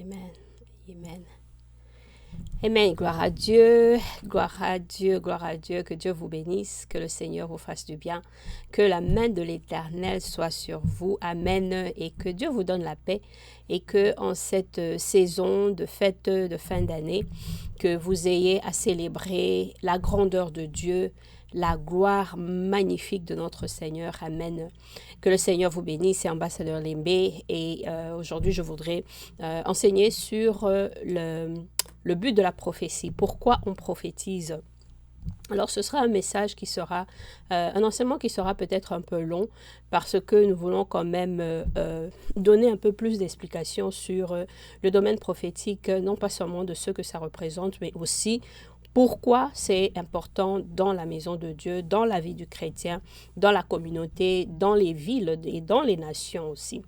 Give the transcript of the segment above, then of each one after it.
Amen. Amen. Amen. Gloire à Dieu, gloire à Dieu, gloire à Dieu. Que Dieu vous bénisse, que le Seigneur vous fasse du bien, que la main de l'Éternel soit sur vous. Amen. Et que Dieu vous donne la paix et que en cette saison de fête de fin d'année, que vous ayez à célébrer la grandeur de Dieu, la gloire magnifique de notre Seigneur. Amen. Que le Seigneur vous bénisse. C'est Ambassadeur Lembé et aujourd'hui je voudrais enseigner sur le but de la prophétie. Pourquoi on prophétise? Alors ce sera un message qui sera, un enseignement qui sera peut-être un peu long parce que nous voulons quand même donner un peu plus d'explications sur le domaine prophétique, non pas seulement de ce que ça représente, mais aussi pourquoi c'est important dans la maison de Dieu, dans la vie du chrétien, dans la communauté, dans les villes et dans les nations aussi.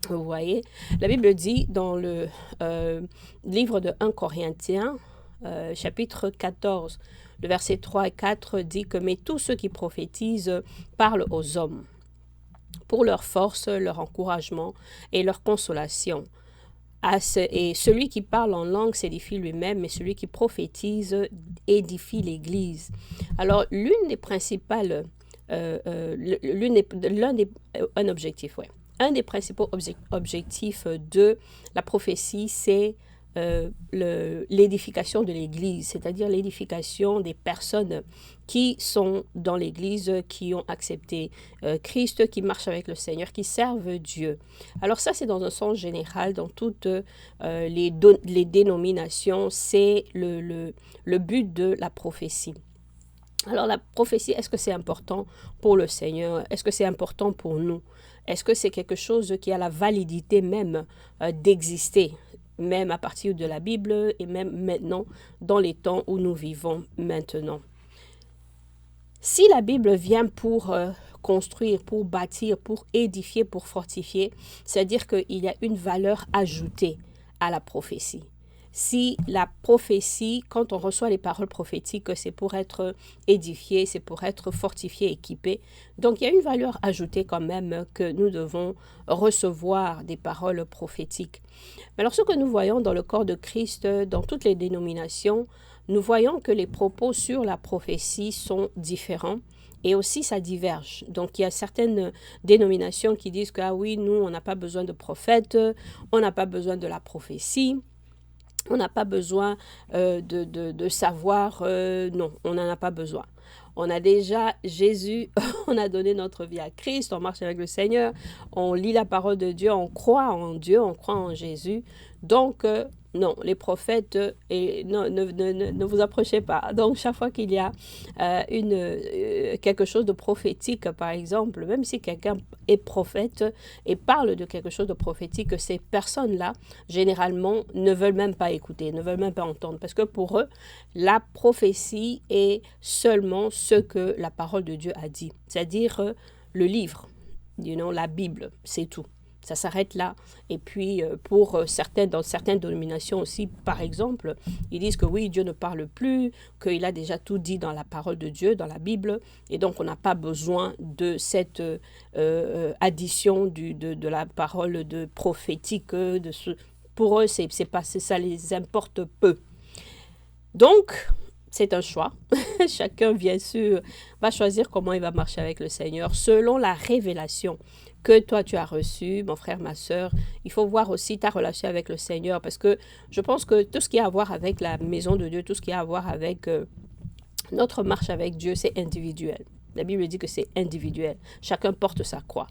Vous voyez, la Bible dit dans le livre de 1 Corinthiens, chapitre 14, le verset 3 et 4 dit que « Mais tous ceux qui prophétisent parlent aux hommes pour leur force, leur encouragement et leur consolation. Et celui qui parle en langue s'édifie lui-même, mais celui qui prophétise édifie l'Église. » Alors, l'une des principales, un objectif, ouais. Un des principaux objectifs de la prophétie, c'est l'édification de l'Église, c'est-à-dire l'édification des personnes qui sont dans l'Église, qui ont accepté Christ, qui marchent avec le Seigneur, qui servent Dieu. Alors ça, c'est dans un sens général, dans toutes les dénominations, c'est le but de la prophétie. Alors la prophétie, est-ce que c'est important pour le Seigneur? Est-ce que c'est important pour nous? Est-ce que c'est quelque chose qui a la validité même d'exister, même à partir de la Bible et même maintenant dans les temps où nous vivons maintenant? Si la Bible vient pour construire, pour bâtir, pour édifier, pour fortifier, c'est-à-dire qu'il y a une valeur ajoutée à la prophétie. Si la prophétie, quand on reçoit les paroles prophétiques, c'est pour être édifié, c'est pour être fortifié, équipé. Donc, il y a une valeur ajoutée quand même que nous devons recevoir des paroles prophétiques. Mais alors, ce que nous voyons dans le corps de Christ, dans toutes les dénominations, nous voyons que les propos sur la prophétie sont différents. Et aussi, ça diverge. Donc, il y a certaines dénominations qui disent que, ah oui, nous, on n'a pas besoin de prophètes, on n'a pas besoin de la prophétie. On n'a pas besoin de savoir, non, on n'en a pas besoin. On a déjà Jésus, on a donné notre vie à Christ, on marche avec le Seigneur, on lit la parole de Dieu, on croit en Dieu, on croit en Jésus. Donc, non, les prophètes, ne vous approchez pas. Donc, chaque fois qu'il y a quelque chose de prophétique, par exemple, même si quelqu'un est prophète et parle de quelque chose de prophétique, ces personnes-là, généralement, ne veulent même pas écouter, ne veulent même pas entendre. Parce que pour eux, la prophétie est seulement ce que la parole de Dieu a dit. C'est-à-dire le livre, la Bible, c'est tout. Ça s'arrête là. Et puis, dans certaines dénominations aussi, par exemple, ils disent que oui, Dieu ne parle plus, qu'il a déjà tout dit dans la parole de Dieu, dans la Bible, et donc on n'a pas besoin de cette addition de la parole de prophétique. Pour eux, ça les importe peu. Donc, c'est un choix. Chacun, bien sûr, va choisir comment il va marcher avec le Seigneur selon la révélation que toi tu as reçue, mon frère, ma sœur. Il faut voir aussi ta relation avec le Seigneur parce que je pense que tout ce qui a à voir avec la maison de Dieu, tout ce qui a à voir avec notre marche avec Dieu, c'est individuel. La Bible dit que c'est individuel. Chacun porte sa croix.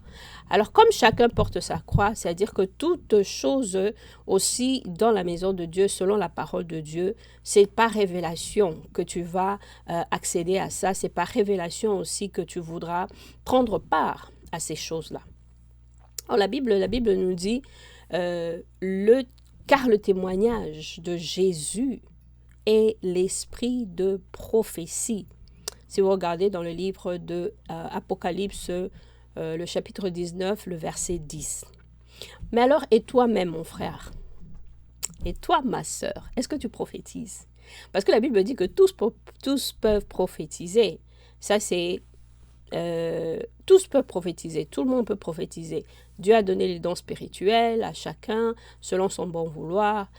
Alors, comme chacun porte sa croix, c'est-à-dire que toute chose aussi dans la maison de Dieu, selon la parole de Dieu, c'est par révélation que tu vas accéder à ça. C'est par révélation aussi que tu voudras prendre part à ces choses-là. Alors, la Bible nous dit car le témoignage de Jésus est l'esprit de prophétie. Si vous regardez dans le livre de Apocalypse, le chapitre 19, le verset 10. Mais alors, et toi-même, mon frère? Et toi, ma sœur? Est-ce que tu prophétises? Parce que la Bible dit que tous peuvent prophétiser. Ça, c'est... tous peuvent prophétiser. Tout le monde peut prophétiser. Dieu a donné les dons spirituels à chacun selon son bon vouloir.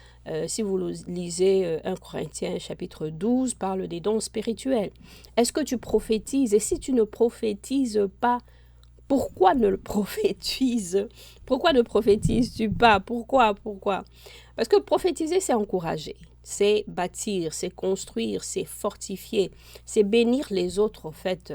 Si vous lisez 1 Corinthiens chapitre 12, parle des dons spirituels. Est-ce que tu prophétises? Et si tu ne prophétises pas, pourquoi ne le prophétises? Pourquoi ne prophétises-tu pas? Pourquoi? Parce que prophétiser, c'est encourager, c'est bâtir, c'est construire, c'est fortifier, c'est bénir les autres, en fait.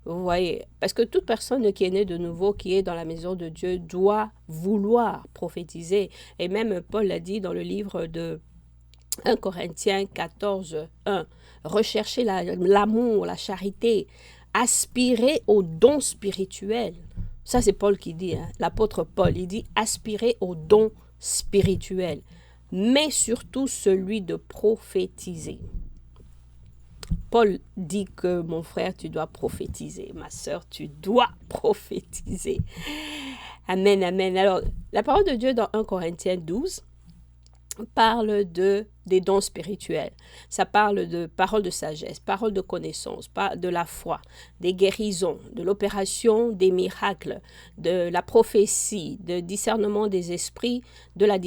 Vous voyez, parce que toute personne qui est née de nouveau, qui est dans la maison de Dieu, doit vouloir prophétiser. Et même Paul l'a dit dans le livre de 1 Corinthiens 14, 1. Recherchez l'amour, la charité, aspirez aux dons spirituels. Ça, c'est Paul qui dit, hein, l'apôtre Paul, il dit aspirez aux dons spirituels, mais surtout celui de prophétiser. Paul dit que mon frère, tu dois prophétiser. Ma sœur, tu dois prophétiser. Amen, amen. Alors, la parole de Dieu dans 1 Corinthiens 12 parle des dons spirituels. Ça parle de paroles de sagesse, paroles de connaissance, de la foi, des guérisons, de l'opération des miracles, de la prophétie, de discernement des esprits, de la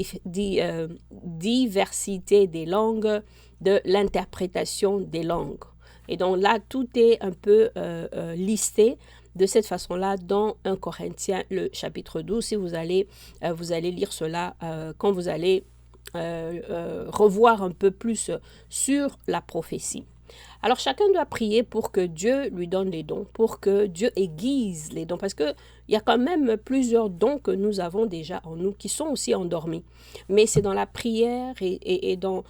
diversité des langues, de l'interprétation des langues. Et donc là, tout est un peu listé de cette façon-là dans 1 Corinthiens, le chapitre 12. Si vous allez lire cela quand vous allez revoir un peu plus sur la prophétie. Alors chacun doit prier pour que Dieu lui donne les dons, pour que Dieu aiguise les dons, parce qu'il y a quand même plusieurs dons que nous avons déjà en nous qui sont aussi endormis. Mais c'est dans la prière et dans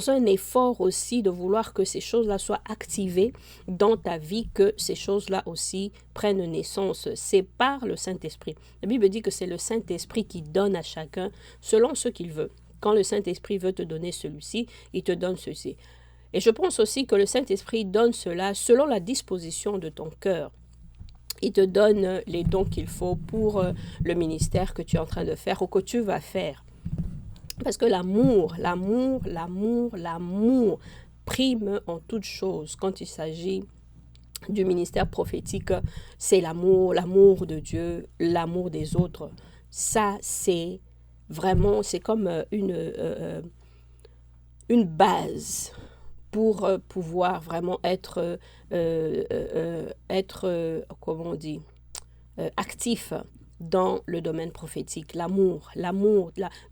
un effort aussi de vouloir que ces choses-là soient activées dans ta vie, que ces choses-là aussi prennent naissance. C'est par le Saint-Esprit. La Bible dit que c'est le Saint-Esprit qui donne à chacun selon ce qu'il veut. Quand le Saint-Esprit veut te donner celui-ci, il te donne ceci. Et je pense aussi que le Saint-Esprit donne cela selon la disposition de ton cœur. Il te donne les dons qu'il faut pour le ministère que tu es en train de faire ou que tu vas faire. Parce que l'amour prime en toutes choses. Quand il s'agit du ministère prophétique, c'est l'amour de Dieu, l'amour des autres. Ça, c'est vraiment, c'est comme une base pour pouvoir vraiment être comment on dit, actif dans le domaine prophétique. L'amour,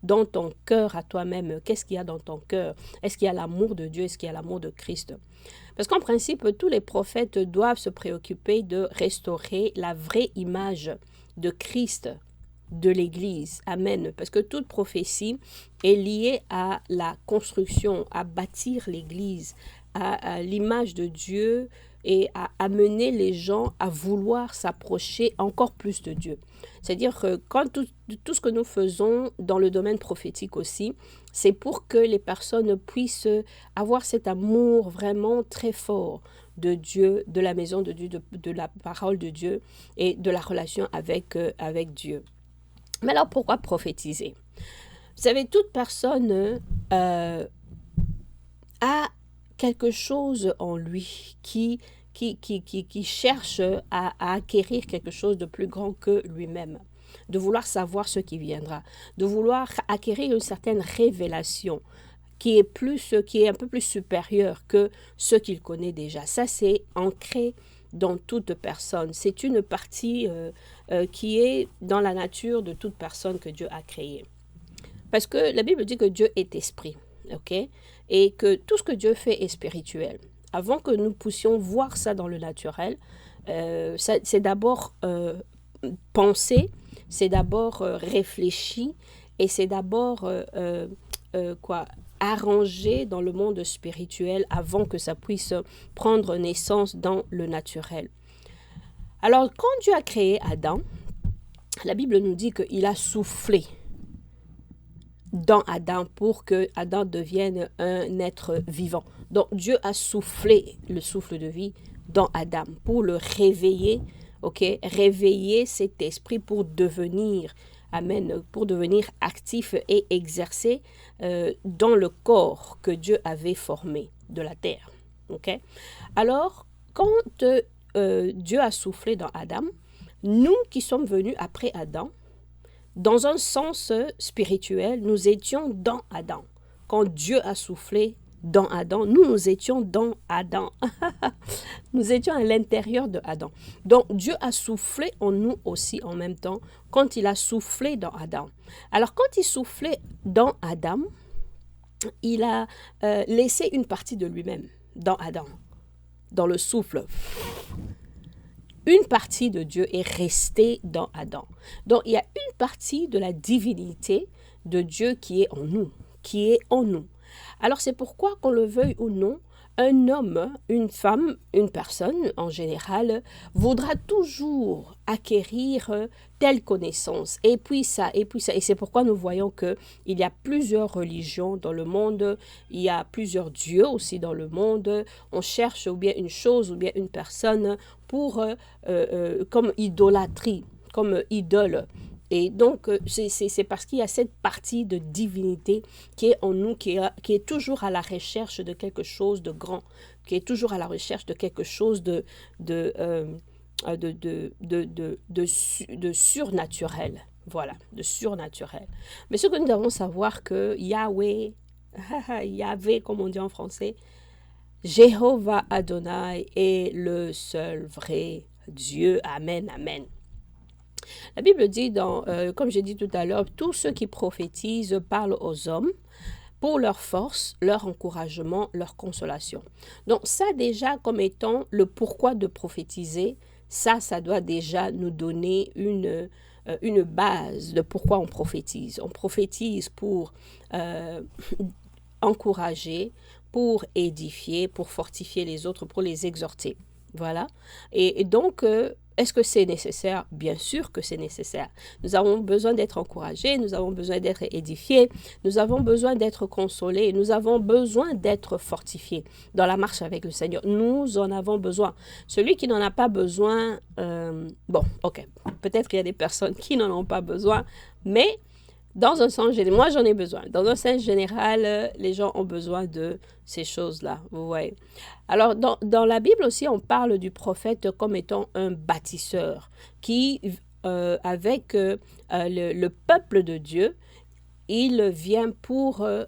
dans ton cœur à toi-même. Qu'est-ce qu'il y a dans ton cœur? Est-ce qu'il y a l'amour de Dieu? Est-ce qu'il y a l'amour de Christ? Parce qu'en principe, tous les prophètes doivent se préoccuper de restaurer la vraie image de Christ, de l'Église. Amen. Parce que toute prophétie est liée à la construction, à bâtir l'Église, à l'image de Dieu et à amener les gens à vouloir s'approcher encore plus de Dieu. C'est-à-dire que quand tout ce que nous faisons dans le domaine prophétique aussi, c'est pour que les personnes puissent avoir cet amour vraiment très fort de Dieu, de la maison de Dieu, de la parole de Dieu et de la relation avec Dieu. Mais alors, pourquoi prophétiser? Vous savez, toute personne a quelque chose en lui qui cherche à acquérir quelque chose de plus grand que lui-même, de vouloir savoir ce qui viendra, de vouloir acquérir une certaine révélation qui est un peu plus supérieure que ce qu'il connaît déjà. Ça, c'est ancré dans toute personne. C'est une partie qui est dans la nature de toute personne que Dieu a créée. Parce que la Bible dit que Dieu est esprit, ok? Et que tout ce que Dieu fait est spirituel. Avant que nous puissions voir ça dans le naturel, c'est d'abord pensé, c'est d'abord réfléchi et c'est d'abord arrangé dans le monde spirituel avant que ça puisse prendre naissance dans le naturel. Alors, quand Dieu a créé Adam, la Bible nous dit qu'il a soufflé dans Adam pour que Adam devienne un être vivant. Donc, Dieu a soufflé le souffle de vie dans Adam pour le réveiller, ok? Réveiller cet esprit pour devenir, amen, pour devenir actif et exercer dans le corps que Dieu avait formé de la terre, ok? Alors, quand Dieu a soufflé dans Adam, nous qui sommes venus après Adam, Dans un sens spirituel, nous étions dans Adam. Quand Dieu a soufflé dans Adam, nous étions dans Adam. Nous étions à l'intérieur de Adam. Donc Dieu a soufflé en nous aussi en même temps quand il a soufflé dans Adam. Alors quand il soufflait dans Adam, il a laissé une partie de lui-même dans Adam, dans le souffle. Une partie de Dieu est restée dans Adam. Donc il y a une partie de la divinité de Dieu qui est en nous, qui est en nous. Alors c'est pourquoi, qu'on le veuille ou non, un homme, une femme, une personne en général voudra toujours acquérir telle connaissance et puis ça et puis ça. Et c'est pourquoi nous voyons que il y a plusieurs religions dans le monde, il y a plusieurs dieux aussi dans le monde. On cherche ou bien une chose ou bien une personne pour comme idolâtrie, comme idole. Et donc, c'est parce qu'il y a cette partie de divinité qui est en nous, qui est toujours à la recherche de quelque chose de grand, qui est toujours à la recherche de quelque chose de surnaturel. Voilà, de surnaturel. Mais ce que nous devons savoir que Yahweh, Yahvé, comme on dit en français, Jéhovah Adonai est le seul vrai Dieu. Amen, amen. La Bible dit, comme j'ai dit tout à l'heure, tous ceux qui prophétisent parlent aux hommes pour leur force, leur encouragement, leur consolation. Donc ça déjà comme étant le pourquoi de prophétiser, ça doit déjà nous donner une base de pourquoi on prophétise. On prophétise pour encourager, pour édifier, pour fortifier les autres, pour les exhorter. Voilà. Et donc, est-ce que c'est nécessaire? Bien sûr que c'est nécessaire. Nous avons besoin d'être encouragés, nous avons besoin d'être édifiés, nous avons besoin d'être consolés, nous avons besoin d'être fortifiés dans la marche avec le Seigneur. Nous en avons besoin. Celui qui n'en a pas besoin, bon, ok, peut-être qu'il y a des personnes qui n'en ont pas besoin, mais dans un sens général, moi j'en ai besoin. Dans un sens général, les gens ont besoin de ces choses-là, vous voyez. Alors, dans la Bible aussi, on parle du prophète comme étant un bâtisseur qui, avec le peuple de Dieu, il vient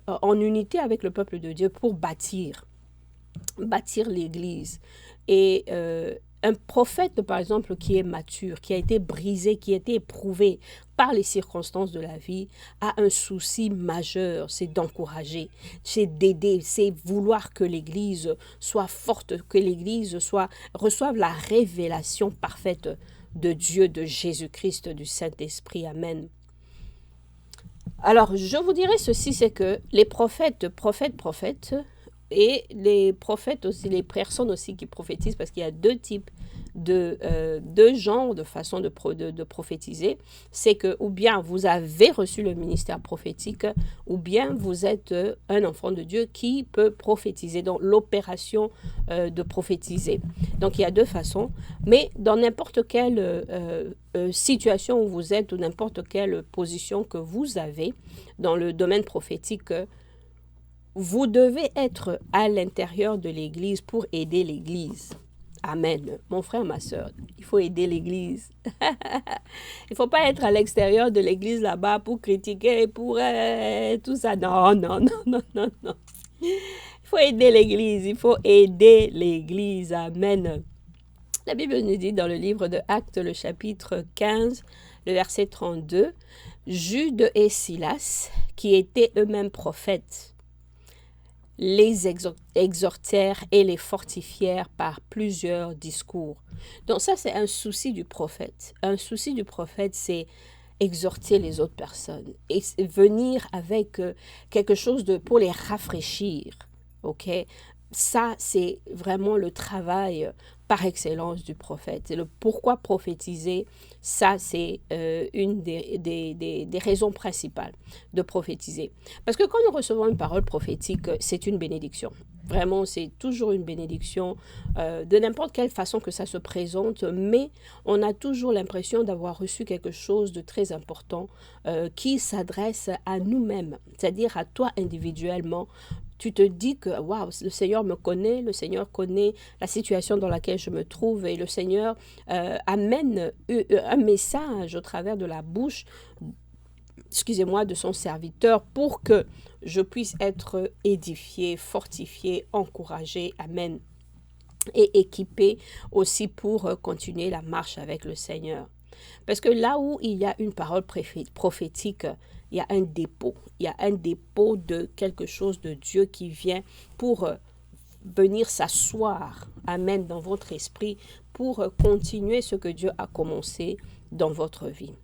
en unité avec le peuple de Dieu pour bâtir l'Église. Et un prophète, par exemple, qui est mature, qui a été brisé, qui a été éprouvé par les circonstances de la vie, a un souci majeur, c'est d'encourager, c'est d'aider, c'est vouloir que l'Église soit forte, que l'Église reçoive la révélation parfaite de Dieu, de Jésus-Christ, du Saint-Esprit. Amen. Alors, je vous dirais ceci, c'est que les prophètes, et les prophètes aussi, les personnes aussi qui prophétisent, parce qu'il y a deux types de genres de façon de prophétiser, c'est que ou bien vous avez reçu le ministère prophétique, ou bien vous êtes un enfant de Dieu qui peut prophétiser, donc l'opération de prophétiser. Donc il y a deux façons, mais dans n'importe quelle situation où vous êtes, ou n'importe quelle position que vous avez dans le domaine prophétique, vous devez être à l'intérieur de l'Église pour aider l'Église. Amen. Mon frère, ma soeur, il faut aider l'Église. Il ne faut pas être à l'extérieur de l'Église là-bas pour critiquer, pour tout ça. Non, non, non, non, non, non. Il faut aider l'Église. Il faut aider l'Église. Amen. La Bible nous dit dans le livre de Actes, le chapitre 15, le verset 32, Jude et Silas, qui étaient eux-mêmes prophètes, les exhortèrent et les fortifièrent par plusieurs discours. Donc ça, c'est un souci du prophète. Un souci du prophète, c'est exhorter les autres personnes et venir avec quelque chose pour les rafraîchir. Ok? Ça, c'est vraiment le travail par excellence du prophète. Et le pourquoi prophétiser, ça, c'est une des raisons principales de prophétiser. Parce que quand nous recevons une parole prophétique, c'est une bénédiction. Vraiment, c'est toujours une bénédiction de n'importe quelle façon que ça se présente, mais on a toujours l'impression d'avoir reçu quelque chose de très important qui s'adresse à nous-mêmes, c'est-à-dire à toi individuellement. Tu te dis que waouh, le Seigneur me connaît, le Seigneur connaît la situation dans laquelle je me trouve et le Seigneur amène un message au travers de la bouche excusez-moi, de son serviteur pour que je puisse être édifié, fortifié, encouragé, amen, et équipé aussi pour continuer la marche avec le Seigneur. Parce que là où il y a une parole prophétique, il y a un dépôt. Il y a un dépôt de quelque chose de Dieu qui vient pour venir s'asseoir, amen, dans votre esprit, pour continuer ce que Dieu a commencé dans votre vie.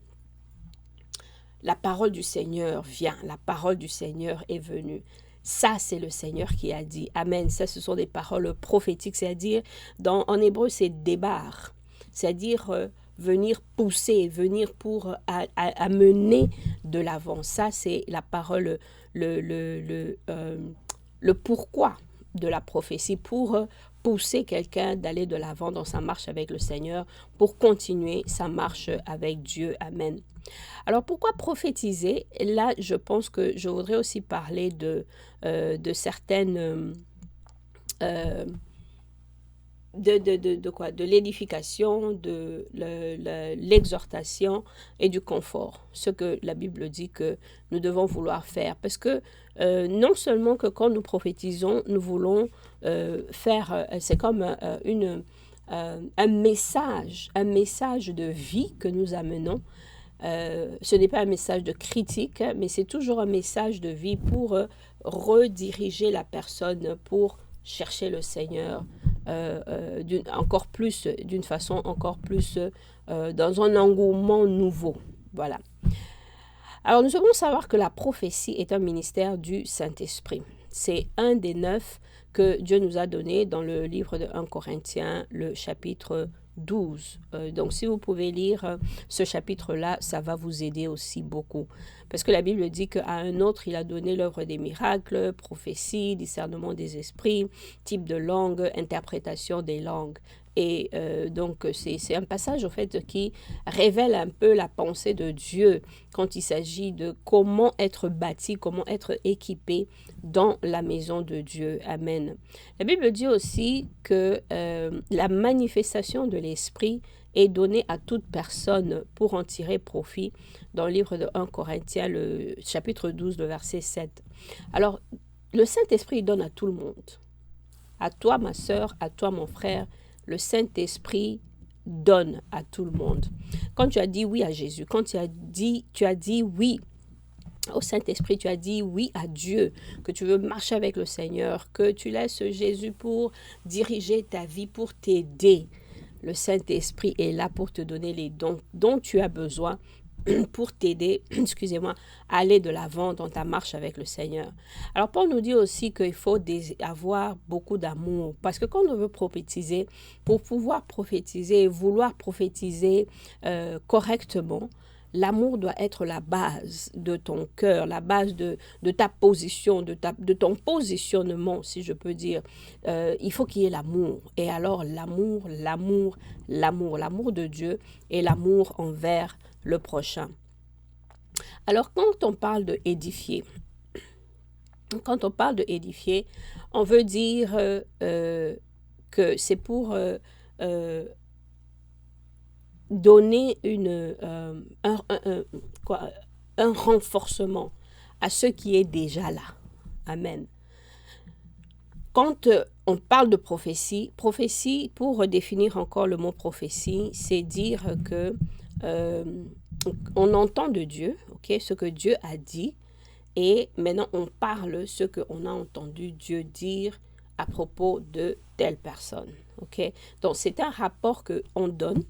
La parole du Seigneur vient, la parole du Seigneur est venue. Ça, c'est le Seigneur qui a dit. Amen. Ça, ce sont des paroles prophétiques. C'est-à-dire, en hébreu, c'est débar. C'est-à-dire venir pousser, venir pour amener de l'avant. Ça, c'est la parole, le pourquoi de la prophétie, pour pousser quelqu'un d'aller de l'avant dans sa marche avec le Seigneur, pour continuer sa marche avec Dieu. Amen. Alors, pourquoi prophétiser? Là, je pense que je voudrais aussi parler de certaines... de l'édification, de l'exhortation et du confort. Ce que la Bible dit que nous devons vouloir faire. Parce que non seulement que quand nous prophétisons, nous voulons faire... c'est comme un message de vie que nous amenons. Ce n'est pas un message de critique, mais c'est toujours un message de vie pour rediriger la personne, pour chercher le Seigneur encore plus, d'une façon encore plus dans un engouement nouveau. Voilà. Alors, nous devons savoir que la prophétie est un ministère du Saint-Esprit. C'est un des 9 que Dieu nous a donné dans le livre de 1 Corinthiens, le chapitre 12. Donc, si vous pouvez lire ce chapitre-là, ça va vous aider aussi beaucoup. Parce que la Bible dit qu'à un autre, il a donné l'œuvre des miracles, prophétie, discernement des esprits, type de langue, interprétation des langues. Et donc, c'est un passage, en fait, qui révèle un peu la pensée de Dieu quand il s'agit de comment être bâti, comment être équipé dans la maison de Dieu. Amen. La Bible dit aussi que la manifestation de l'Esprit est donnée à toute personne pour en tirer profit dans le livre de 1 Corinthiens, le chapitre 12, le verset 7. Alors, le Saint-Esprit donne à tout le monde. À toi, ma sœur, à toi, mon frère, le Saint-Esprit donne à tout le monde. Quand tu as dit oui à Jésus, quand tu as dit oui au Saint-Esprit, tu as dit oui à Dieu, que tu veux marcher avec le Seigneur, que tu laisses Jésus pour diriger ta vie, pour t'aider. Le Saint-Esprit est là pour te donner les dons dont tu as besoin pour t'aider, excusez-moi, à aller de l'avant dans ta marche avec le Seigneur. Alors, Paul nous dit aussi qu'il faut avoir beaucoup d'amour. Parce que quand on veut prophétiser, pour pouvoir prophétiser, vouloir prophétiser correctement, l'amour doit être la base de ton cœur, la base de ta position, de ton positionnement, si je peux dire. Il faut qu'il y ait l'amour. Et alors, l'amour de Dieu et l'amour envers le prochain. Alors, quand on parle de édifier, on veut dire que c'est pour donner un renforcement à ce qui est déjà là. Amen. Quand on parle de prophétie, pour redéfinir encore le mot prophétie, c'est dire que on entend de Dieu, ok, ce que Dieu a dit, et maintenant on parle ce qu'on a entendu Dieu dire à propos de telle personne. Ok, donc c'est un rapport qu'on donne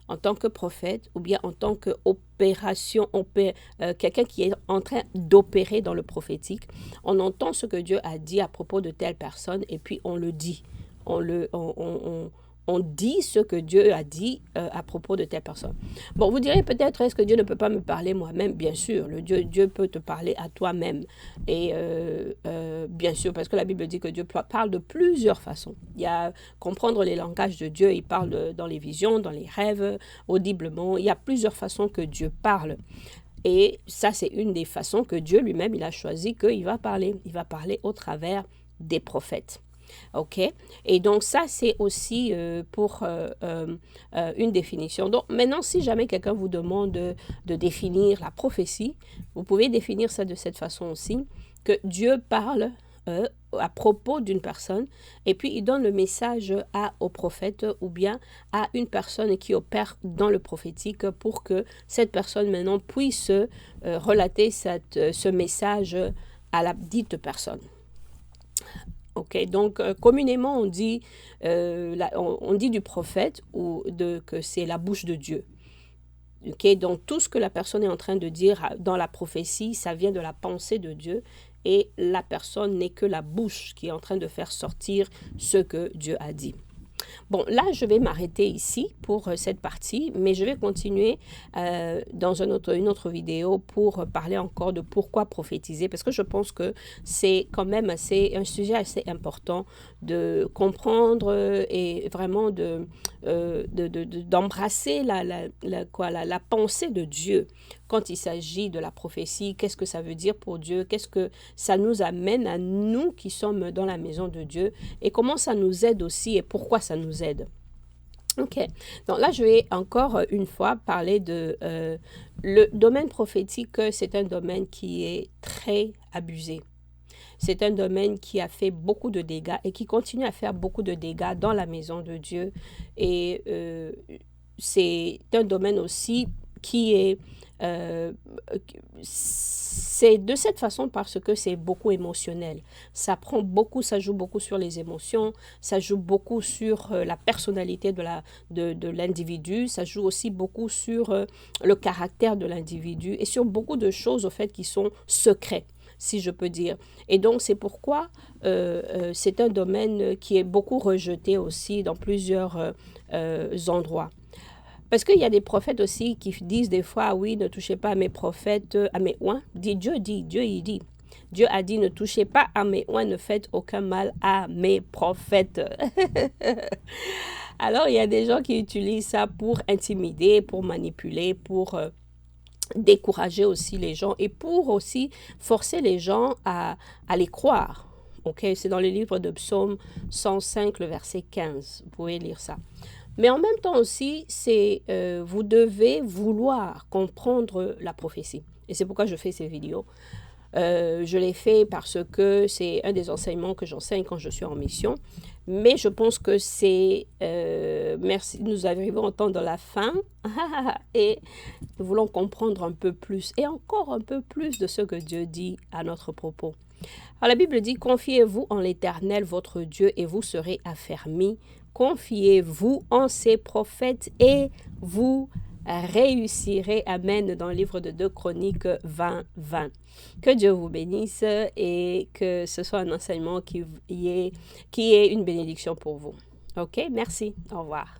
en tant que prophète ou bien en tant qu'opération, quelqu'un qui est en train d'opérer dans le prophétique. On entend ce que Dieu a dit à propos de telle personne et puis on le dit. On dit ce que Dieu a dit à propos de telle personne. Bon, vous direz peut-être, est-ce que Dieu ne peut pas me parler moi-même? Bien sûr, Dieu peut te parler à toi-même. Et bien sûr, parce que la Bible dit que Dieu parle de plusieurs façons. Il y a comprendre les langages de Dieu, il parle dans les visions, dans les rêves, audiblement. Il y a plusieurs façons que Dieu parle. Et ça, c'est une des façons que Dieu lui-même, il a choisi qu'il va parler. Il va parler au travers des prophètes. OK? Et donc ça, c'est aussi pour une définition. Donc maintenant, si jamais quelqu'un vous demande de définir la prophétie, vous pouvez définir ça de cette façon aussi, que Dieu parle à propos d'une personne et puis il donne le message au prophète ou bien à une personne qui opère dans le prophétique pour que cette personne maintenant puisse relater ce message à la dite personne. OK, donc communément on dit du prophète que c'est la bouche de Dieu. OK, donc tout ce que la personne est en train de dire dans la prophétie, ça vient de la pensée de Dieu et la personne n'est que la bouche qui est en train de faire sortir ce que Dieu a dit. Bon, là, je vais m'arrêter ici pour cette partie, mais je vais continuer dans une autre vidéo pour parler encore de pourquoi prophétiser, parce que je pense que c'est quand même un sujet assez important de comprendre et vraiment d'embrasser la pensée de Dieu quand il s'agit de la prophétie. Qu'est-ce que ça veut dire pour Dieu? Qu'est-ce que ça nous amène à nous qui sommes dans la maison de Dieu? Et comment ça nous aide aussi et pourquoi ça nous aide? OK. Donc là, je vais encore une fois parler de le domaine prophétique. C'est un domaine qui est très abusé. C'est un domaine qui a fait beaucoup de dégâts et qui continue à faire beaucoup de dégâts dans la maison de Dieu. Et c'est un domaine aussi qui est... c'est de cette façon parce que c'est beaucoup émotionnel. Ça joue beaucoup sur les émotions, ça joue beaucoup sur la personnalité de l'individu, ça joue aussi beaucoup sur le caractère de l'individu et sur beaucoup de choses au fait qui sont secrets, si je peux dire. Et donc, c'est pourquoi c'est un domaine qui est beaucoup rejeté aussi dans plusieurs endroits. Parce qu'il y a des prophètes aussi qui disent des fois, oui, ne touchez pas à mes prophètes, à mes oins. Dieu il dit. Dieu a dit, ne touchez pas à mes oins, ne faites aucun mal à mes prophètes. Alors, il y a des gens qui utilisent ça pour intimider, pour manipuler, pour décourager aussi les gens et pour aussi forcer les gens à les croire. Ok, c'est dans le livre de Psaume 105, le verset 15. Vous pouvez lire ça. Mais en même temps aussi, vous devez vouloir comprendre la prophétie. Et c'est pourquoi je fais ces vidéos. Je l'ai fait parce que c'est un des enseignements que j'enseigne quand je suis en mission. Mais je pense que merci, nous arrivons au temps de la fin et nous voulons comprendre un peu plus et encore un peu plus de ce que Dieu dit à notre propos. Alors la Bible dit, confiez-vous en l'Éternel, votre Dieu, et vous serez affermis. Confiez-vous en ses prophètes et vous réussirez. Amen. Dans le livre de 2 Chroniques 20, 20. Que Dieu vous bénisse et que ce soit un enseignement qui est une bénédiction pour vous. OK? Merci. Au revoir.